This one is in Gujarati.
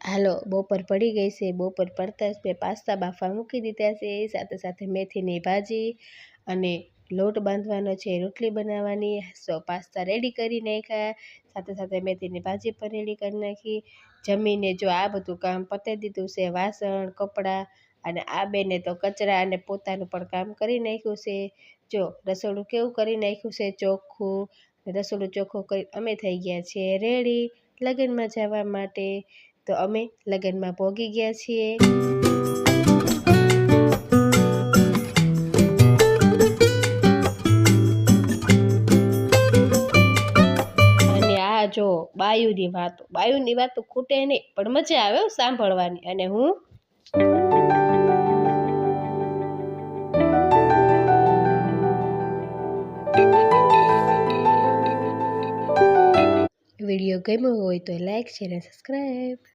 હાલો બપોર પડી ગઈ છે। બપોર પડતા જ મેં પાસ્તા બાફવા મૂકી દીધા છે। સાથે સાથે મેથીની ભાજી અને લોટ બાંધવાનો છે, રોટલી બનાવવાની। સો પાસ્તા રેડી કરી નાખ્યા, સાથે સાથે મેથીની ભાજી પણ રેડી કરી નાખી। જમીને જો આ બધું કામ પતાવી દીધું છે, વાસણ કપડાં અને આ બેને તો કચરા અને પોતાનું પણ કામ કરી નાખ્યું છે। જો રસોડું કેવું કરી નાખ્યું છે ચોખ્ખું। રસોડું ચોખ્ખું કરી અમે થઈ ગયા છીએ રેડી લગ્નમાં જવા માટે। તો અમે લગ્નમાં પહોંચી ગયા છીએ। અને આ જો બાયુની વાતો ખૂટે નહીં, પણ મજા આવે સાંભળવાની। અને હું વિડીયો ગમ્યો હોય તો લાઈક શેર અને સબસ્ક્રાઈબ।